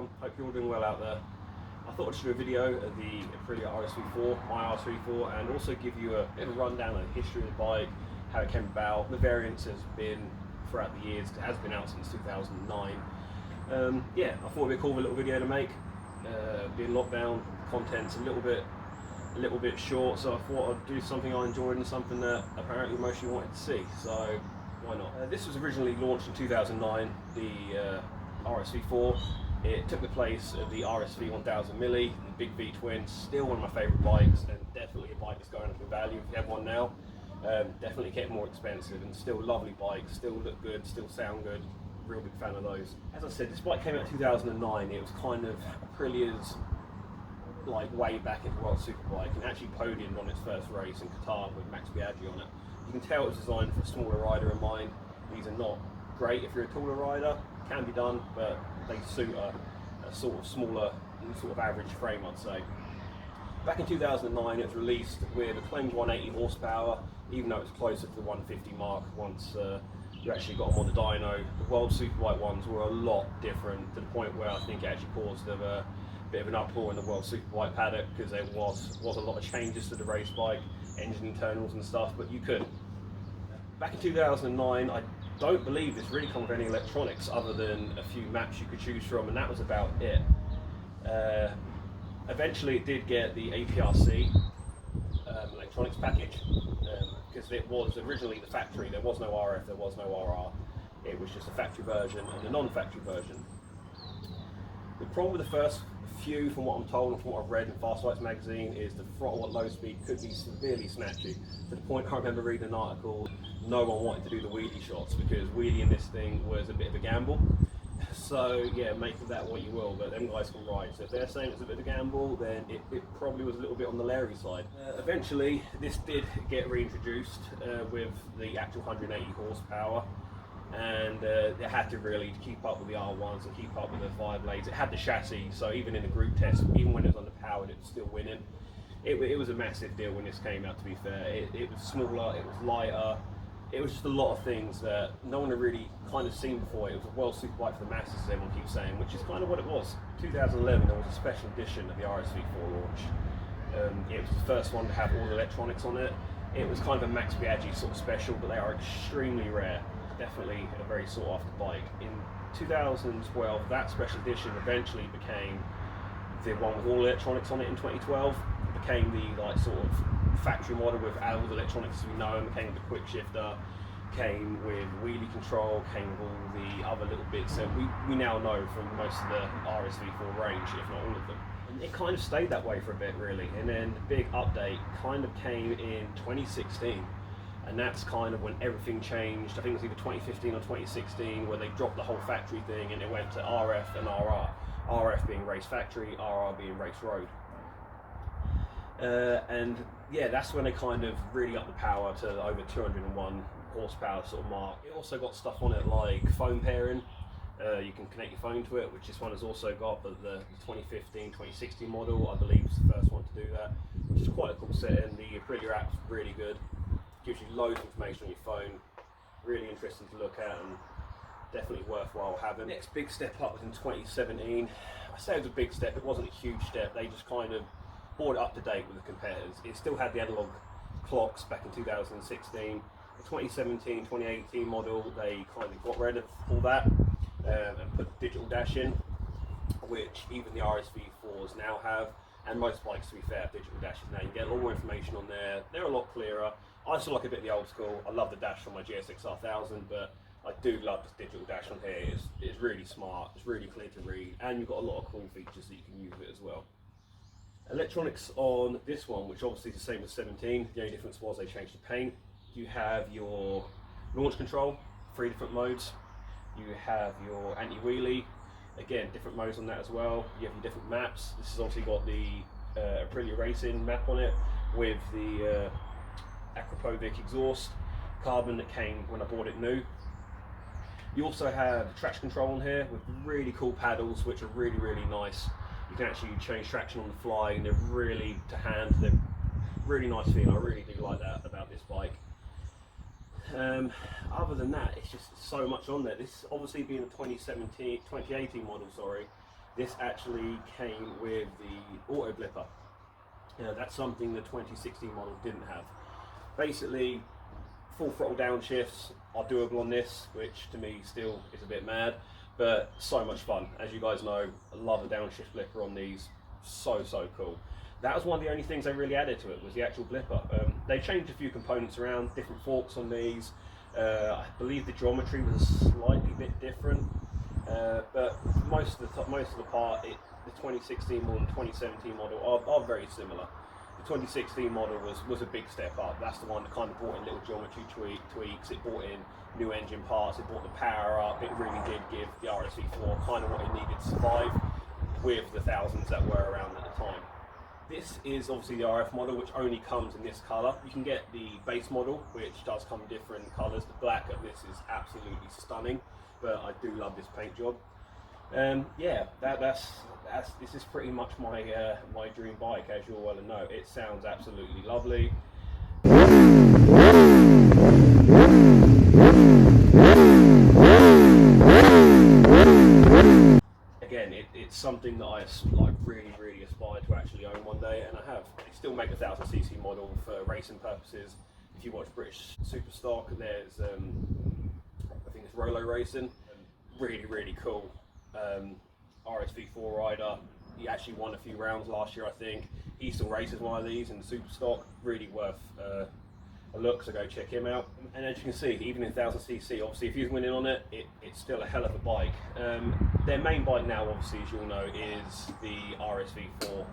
everyone, hope you're all doing well out there. I thought I'd just do a video of the Aprilia RSV4, my RSV4, and also give you a bit of a rundown of the history of the bike, how it came about. The variants has been throughout the years, it has been out since 2009. Yeah, I thought it'd be a cool little video to make. Being lockdown, content's a little bit short, so I thought I'd do something I enjoyed and something that apparently most of you wanted to see, so why not? This was originally launched in 2009, the RSV4. It took the place of the RSV 1000 Milli, the Big V twin, still one of my favourite bikes, and definitely a bike that's going up in value if you have one now. Definitely getting more expensive, and still lovely bikes, still look good, still sound good. Real big fan of those. As I said, this bike came out in 2009. It was kind of Aprilia's like way back into World Superbike, and actually podiumed on its first race in Qatar with Max Biaggi on it. You can tell it was designed for a smaller rider in mind. These are not great if you're a taller rider, can be done, but they suit a sort of smaller, sort of average frame, I'd say. Back in 2009 it was released with a claimed 180 horsepower, even though it was closer to the 150 mark once you actually got them on the dyno. The World Superbike ones were a lot different, to the point where I think it actually caused a bit of an uproar in the World Superbike paddock, because there was a lot of changes to the race bike, engine internals and stuff, but you could. Back in 2009, I don't believe this really come with any electronics other than a few maps you could choose from, and that was about it. Eventually it did get the APRC electronics package, because it was originally the factory. There was no RF, there was no RR. It was just a factory version and a non-factory version. The problem with the first few, from what I'm told and from what I've read in Fast Bikes magazine, is the throttle at low speed could be severely snatchy, to the point I remember reading an article, no one wanted to do the wheelie shots because wheelie in this thing was a bit of a gamble. So yeah, make of that what you will, but them guys can ride. So if they're saying it's a bit of a gamble, then it probably was a little bit on the Larry side. Eventually this did get reintroduced with the actual 180 horsepower, and it had to really keep up with the R1s and keep up with the Fireblades. It had the chassis, so even in the group test, even when it was underpowered, it was still winning. It was a massive deal when this came out, to be fair. It was smaller, it was lighter, it was just a lot of things that no one had really kind of seen before. It was a World Superbike for the masses, as everyone keeps saying, which is kind of what it was. 2011, there was a special edition of the RSV4 launch. It was the first one to have all the electronics on it. It was kind of a Max Biaggi sort of special, but they are extremely rare. Definitely a very sought after bike. In 2012, that special edition eventually became the one with all electronics on it in 2012. It became the like sort of factory model with all the electronics as we know, and came with the quick shifter, came with wheelie control, came with all the other little bits that we now know from most of the RSV4 range, if not all of them. And it kind of stayed that way for a bit, really, and then the big update kind of came in 2016. And that's kind of when everything changed. I think it was either 2015 or 2016 where they dropped the whole factory thing and it went to RF and RR. RF being race factory, RR being race road. And yeah, that's when they kind of really upped the power to over 201 horsepower sort of mark. It also got stuff on it like phone pairing. You can connect your phone to it, which this one has also got, but the 2015-2016 model, I believe, is the first one to do that, which is quite a cool setting. The Aprilia app's really good. Gives you loads of information on your phone, really interesting to look at and definitely worthwhile having. Next big step up was in 2017. I say it was a big step, it wasn't a huge step. They just kind of brought it up to date with the competitors. It still had the analog clocks back in 2016. The 2017-2018 model, they kind of got rid of all that and put the digital dash in, which even the RSV4s now have. And most bikes, to be fair, have digital dashes now. You can get a lot more information on there. They're a lot clearer. I still like a bit of the old school. I love the dash from my GSX-R 1000, but I do love this digital dash on here. It's really smart, it's really clear to read, and you've got a lot of cool features that you can use with it as well. Electronics on this one, which obviously is the same as 17, the only difference was they changed the paint. You have your launch control, 3 different modes. You have your anti-wheelie, again, different modes on that as well. You have your different maps. This has obviously got the Aprilia Racing map on it with the Aprilia exhaust, carbon that came when I bought it new. You also have traction control on here with really cool paddles, which are really, really nice. You can actually change traction on the fly, and they're really to hand. They're really nice feeling. I really do like that about this bike. Other than that, it's just so much on there. This obviously being a 2018 model, sorry, This actually came with the auto blipper. That's something the 2016 model didn't have. Basically, full throttle downshifts are doable on this, which to me still is a bit mad, but so much fun. As you guys know, I love the downshift blipper on these. So cool. That was one of the only things they really added to it, was the actual blipper. They changed a few components around, different forks on these. I believe the geometry was slightly bit different, but most of the part, the 2016 model and 2017 model are very similar. The 2016 model was a big step up. That's the one that kind of brought in little geometry tweaks. It brought in new engine parts. It brought the power up. It really did give the RSV4 kind of what it needed to survive with the thousands that were around at the time. This is obviously the RF model, which only comes in this colour. You can get the base model, which does come in different colours. The black of this is absolutely stunning, but I do love this paint job. Yeah, this is pretty much my my dream bike, as you all well know. It sounds absolutely lovely. Again, it's something that I really aspire to actually own one day, and I have. They still make a 1000cc model for racing purposes. If you watch British Superstock, there's I think it's Rolo Racing, really cool. RSV4 rider. He actually won a few rounds last year, I think. He still races one of these in the Superstock. Really worth a look, so go check him out. And as you can see, even in 1000cc, obviously if he's winning on it, it's still a hell of a bike. Their main bike now, obviously, as you all know, is the Rsv4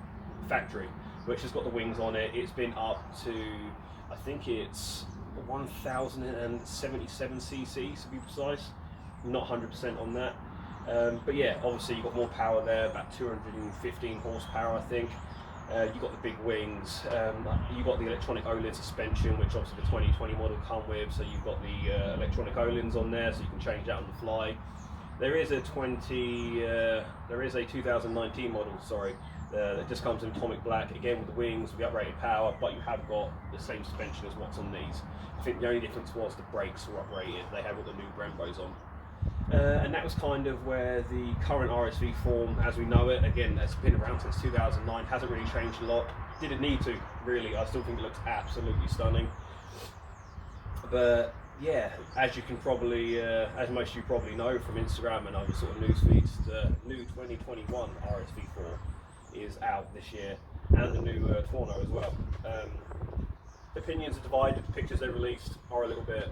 Factory, which has got the wings on it. It's been up to, I think it's 1077cc to be precise. I'm not 100% on that. But yeah, obviously you've got more power there, about 215 horsepower, I think. You've got the big wings, you've got the electronic OLED suspension, which obviously the 2020 model come with, so you've got the electronic OLEDs on there, so you can change that on the fly. There is a 2019 model, sorry, that just comes in atomic black, again with the wings, with the uprated power, but you have got the same suspension as what's on these. I think the only difference was the brakes were uprated, they have all the new Brembos on. And that was kind of where the current RSV4, as we know it, again, it's been around since 2009, hasn't really changed a lot. Didn't need to, really. I still think it looks absolutely stunning. But yeah, as you can probably, as most of you probably know from Instagram and other sort of news feeds, the new 2021 RSV4 is out this year, and the new Torno as well. Opinions are divided. The pictures they released are a little bit,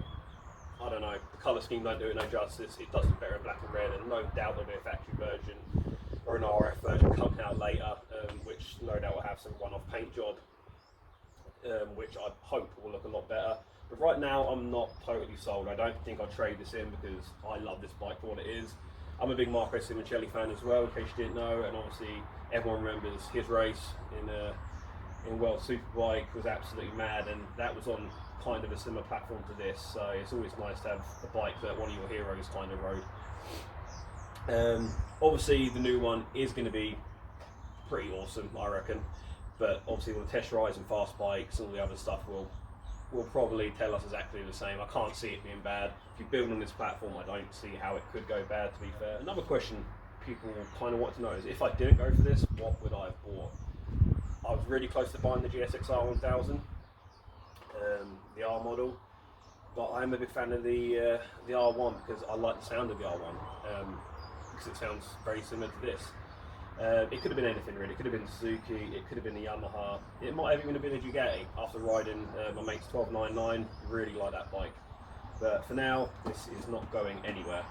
I don't know, the colour scheme don't do it no justice. It does look better in black and red, and no doubt there'll be a factory version or an RF version coming out later, which no doubt will have some one-off paint job, which I hope will look a lot better. But right now, I'm not totally sold. I don't think I'll trade this in because I love this bike for what it is. I'm a big Marco Simoncelli fan as well, in case you didn't know, and obviously everyone remembers his race in World Superbike was absolutely mad, and that was on kind of a similar platform to this, so it's always nice to have a bike that one of your heroes kind of rode. Obviously the new one is going to be pretty awesome, I reckon, but obviously all the test rides and fast bikes and all the other stuff will probably tell us exactly the same. I can't see it being bad. If you build on this platform, I don't see how it could go bad, to be fair. Another question people kind of want to know is, if I didn't go for this, what would I have bought? I was really close to buying the GSX-R 1000, the R model, but I'm a big fan of the R1 because I like the sound of the R1, because it sounds very similar to this. It could have been anything really. It could have been Suzuki, it could have been the Yamaha, it might have even been a Ducati after riding my mate's 1299. Really like that bike, but for now this is not going anywhere.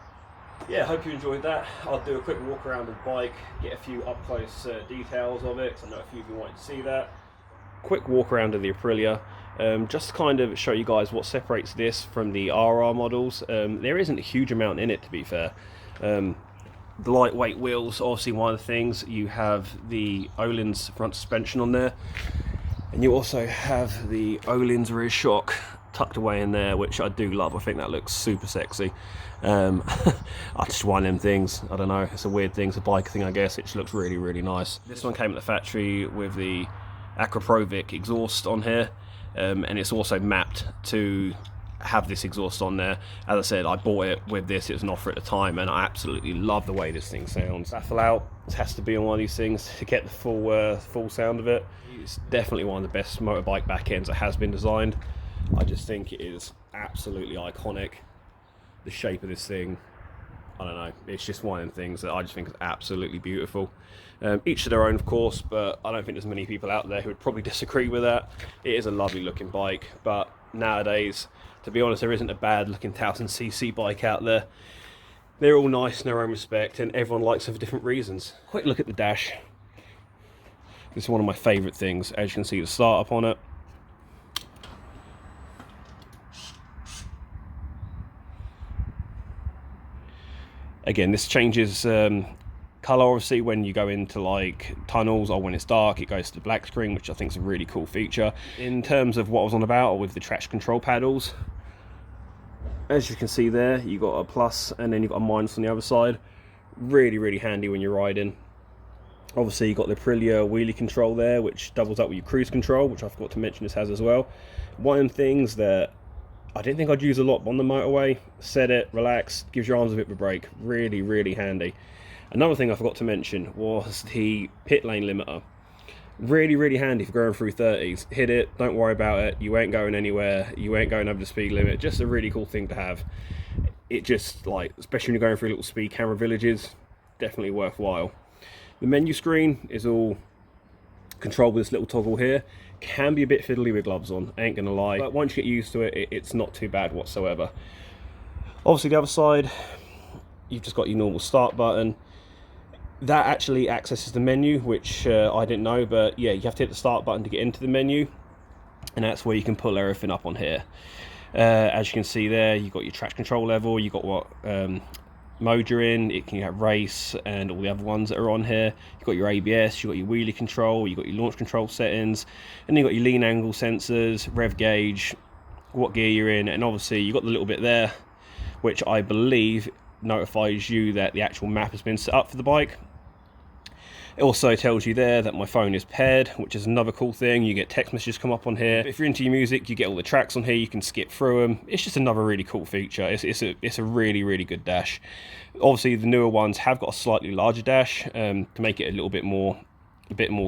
Yeah, hope you enjoyed that. I'll do a quick walk around of the bike, get a few up close details of it, because I know a few of you wanted to see that. Quick walk around of the Aprilia, just to kind of show you guys what separates this from the RR models. There isn't a huge amount in it, to be fair. The lightweight wheels, obviously one of the things. You have the Öhlins front suspension on there, and you also have the Öhlins rear shock tucked away in there, which I do love. I think that looks super sexy. I just one of them things, I don't know, it's a weird thing, it's a bike thing I guess. It just looks really, really nice. This one came at the factory with the Akrapovic exhaust on here, and it's also mapped to have this exhaust on there. As I said, I bought it with this, it was an offer at the time, and I absolutely love the way this thing sounds. Baffle out, it has to be on one of these things to get the full sound of it. It's definitely one of the best motorbike back ends that has been designed. I just think it is absolutely iconic. The shape of this thing, I don't know, it's just one of them things that I just think is absolutely beautiful. Each to their own, of course, but I don't think there's many people out there who would probably disagree with that. It is a lovely looking bike, but nowadays, to be honest, there isn't a bad looking 1000cc bike out there. They're all nice in their own respect, and everyone likes them for different reasons. Quick look at the dash. This is one of my favourite things. As you can see, the startup on it. Again, this changes colour obviously when you go into like tunnels, or when it's dark it goes to the black screen, which I think is a really cool feature. In terms of what I was on about with the traction control paddles, as you can see there, you got a plus and then you've got a minus on the other side. Really handy when you're riding. Obviously you've got the Aprilia wheelie control there, which doubles up with your cruise control, which I forgot to mention this has as well. One of the things that I didn't think I'd use a lot on the motorway, set it, relax, gives your arms a bit of a break. Really handy. Another thing I forgot to mention was the pit lane limiter. Really handy for going through 30s. Hit it, don't worry about it, you ain't going anywhere, you ain't going over the speed limit. Just a really cool thing to have. It just, like, especially when you're going through little speed camera villages, definitely worthwhile. The menu screen is all controlled with this little toggle here. Can be a bit fiddly with gloves on, ain't gonna lie, but once you get used to it, it's not too bad whatsoever. Obviously the other side, you've just got your normal start button. That actually accesses the menu, which I didn't know, but yeah, you have to hit the start button to get into the menu, and that's where you can pull everything up on here. As you can see there, you've got your traction control level, you've got what mode you're in, it can have race and all the other ones that are on here. You've got your ABS, you've got your wheelie control, you've got your launch control settings, and you've got your lean angle sensors, rev gauge, what gear you're in, and obviously you've got the little bit there which I believe notifies you that the actual map has been set up for the bike. It also tells you there that my phone is paired, which is another cool thing. You get text messages come up on here. If you're into your music, you get all the tracks on here, you can skip through them. It's just another really cool feature. It's a really good dash. Obviously the newer ones have got a slightly larger dash to make it a little bit more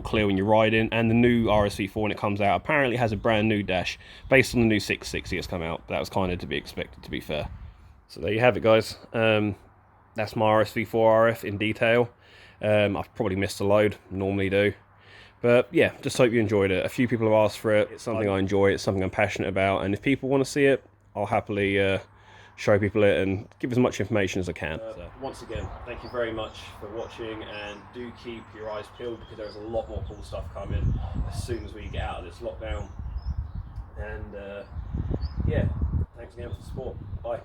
clear when you're riding, and the new RSV4 when it comes out apparently has a brand new dash based on the new 660 that's come out. That was kind of to be expected, to be fair. So there you have it, guys. That's my RSV4 RF in detail. I've probably missed a load, normally do, but yeah, just hope you enjoyed it. A few people have asked for it. It's something I enjoy, it's something I'm passionate about, and if people want to see it, I'll happily show people it and give as much information as I can. Once again, thank you very much for watching, and do keep your eyes peeled because there's a lot more cool stuff coming as soon as we get out of this lockdown. And yeah, thanks again for the support. Bye.